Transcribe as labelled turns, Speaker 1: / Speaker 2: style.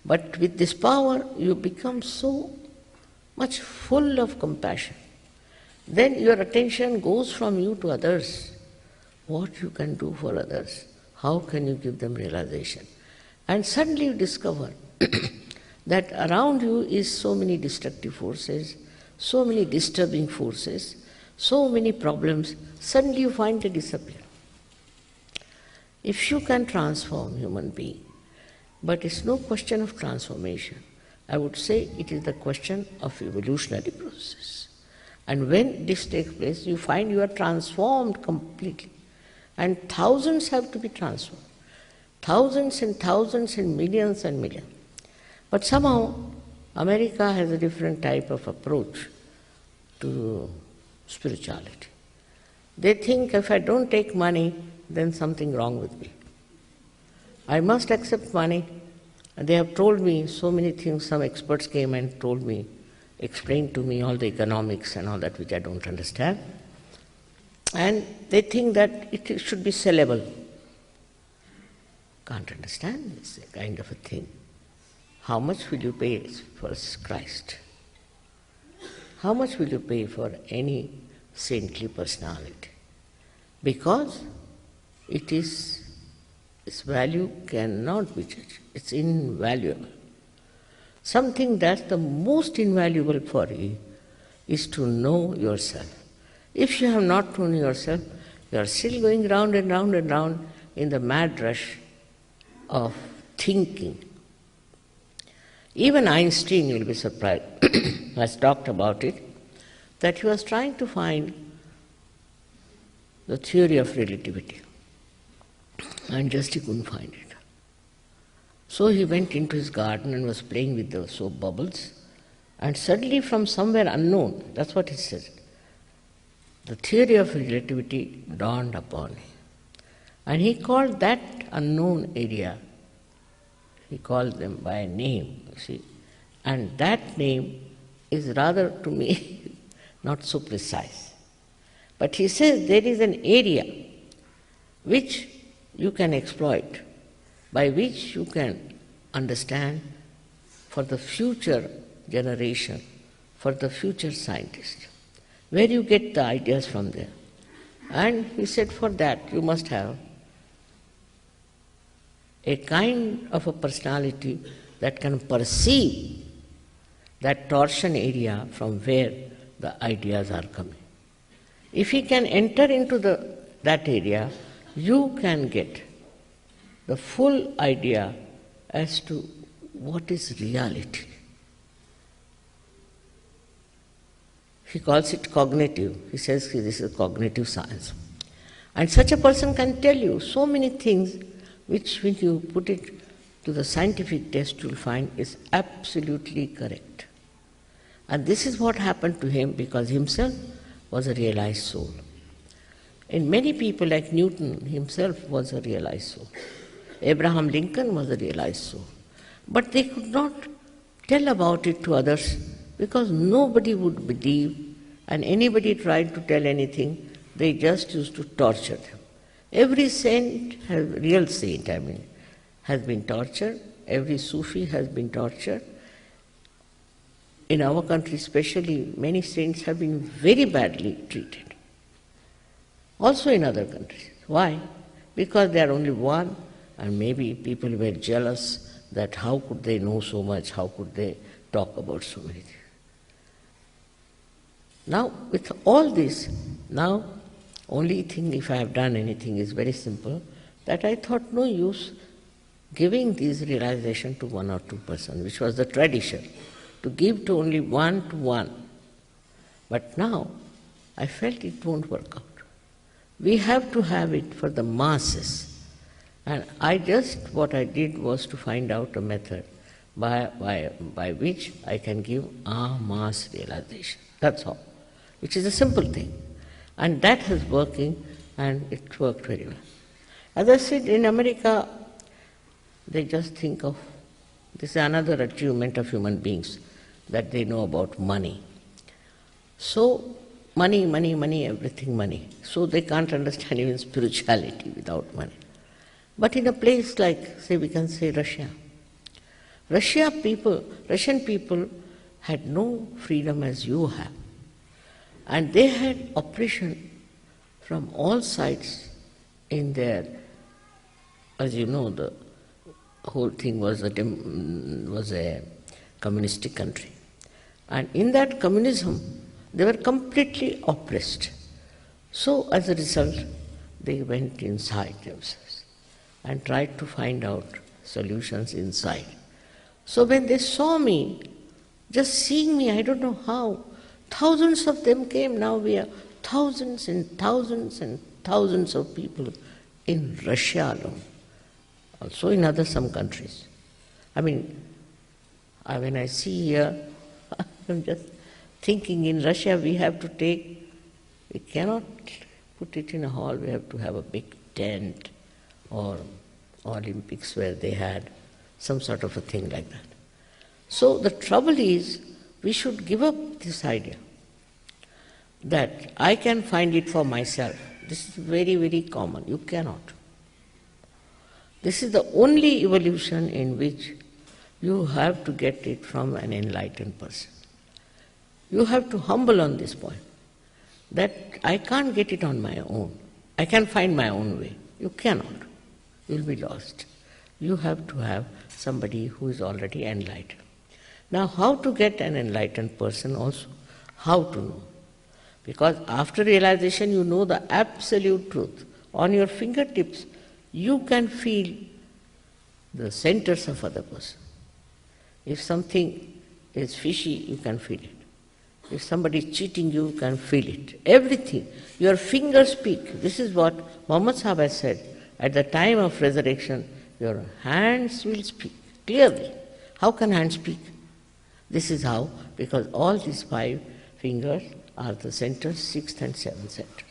Speaker 1: But with this power, you become so much full of compassion. Then your attention goes from you to others. What you can do for others. How can you give them realization? And suddenly you discover that around you is so many destructive forces, so many disturbing forces, so many problems. Suddenly you find they disappear. If you can transform human being, but it's no question of transformation. I would say it is the question of evolutionary process. And when this takes place, you find you are transformed completely. And thousands have to be transformed. Thousands and thousands and millions and millions. But somehow, America has a different type of approach to spirituality. They think if I don't take money, then something wrong with me. I must accept money. And they have told me so many things. Some experts came and told me, explained to me all the economics and all that which I don't understand. And they think that it should be sellable. Can't understand this kind of a thing. How much will you pay for Christ? How much will you pay for any saintly personality? Because its value cannot be judged. It's invaluable. Something that's the most invaluable for you is to know yourself. If you have not known yourself, you are still going round and round and round in the mad rush of thinking. Even Einstein, you'll be surprised, has talked about it, that he was trying to find the theory of relativity, and just he couldn't find it. So he went into his garden and was playing with the soap bubbles, and suddenly from somewhere unknown, that's what he says, the theory of relativity dawned upon him. And he called that unknown area, he called them by a name, you see. And that name is rather, to me, not so precise. But he says there is an area which you can exploit, by which you can understand for the future generation, for the future scientist. Where you get the ideas from there. And he said for that you must have a kind of a personality that can perceive that torsion area from where the ideas are coming. If he can enter into that area, you can get the full idea as to what is reality. He calls it cognitive. He says this is cognitive science. And such a person can tell you so many things which when you put it to the scientific test you'll find is absolutely correct. And this is what happened to him because himself was a realized soul. And many people like Newton himself was a realized soul. Abraham Lincoln was a realized soul. But they could not tell about it to others because nobody would believe, and anybody tried to tell anything, they just used to torture them. Every saint, real saint, has been tortured. Every Sufi has been tortured. In our country especially, many saints have been very badly treated. Also in other countries. Why? Because they are only one, and maybe people were jealous that how could they know so much, how could they talk about so many things. Now, with all this, now, only thing if I have done anything is very simple, that I thought no use giving these realization to one or two persons, which was the tradition, to give to only one to one. But now, I felt it won't work out. We have to have it for the masses. And what I did was to find out a method by which I can give mass realization. That's all. Which is a simple thing. And that is working, and it worked very well. As I said, in America, they just think of, this is another achievement of human beings, that they know about money. So, money, everything money. So they can't understand even spirituality without money. But in a place like, say, we can say Russia. Russian people had no freedom as you have. And they had oppression from all sides in their, as you know, the whole thing was a communistic country. And in that communism, they were completely oppressed. So as a result, they went inside themselves and tried to find out solutions inside. So when they saw me, just seeing me, I don't know how, thousands of them came. Now we are thousands and thousands and thousands of people in Russia alone, also in other some countries. I mean, when I see here, I'm just thinking in Russia we cannot put it in a hall, we have to have a big tent or Olympics where they had some sort of a thing like that. So the trouble is, we should give up this idea that I can find it for myself. This is very, very common. You cannot. This is the only evolution in which you have to get it from an enlightened person. You have to humble on this point, that I can't get it on my own. I can find my own way. You cannot. You'll be lost. You have to have somebody who is already enlightened. Now, how to get an enlightened person also? How to know? Because after realization, you know the absolute truth. On your fingertips, you can feel the centers of other person. If something is fishy, you can feel it. If somebody is cheating you, you can feel it. Everything. Your fingers speak. This is what Muhammad Sahib has said. At the time of resurrection, your hands will speak clearly. How can hands speak? This is how, because all these 5 fingers are the centers, 6th and 7th center.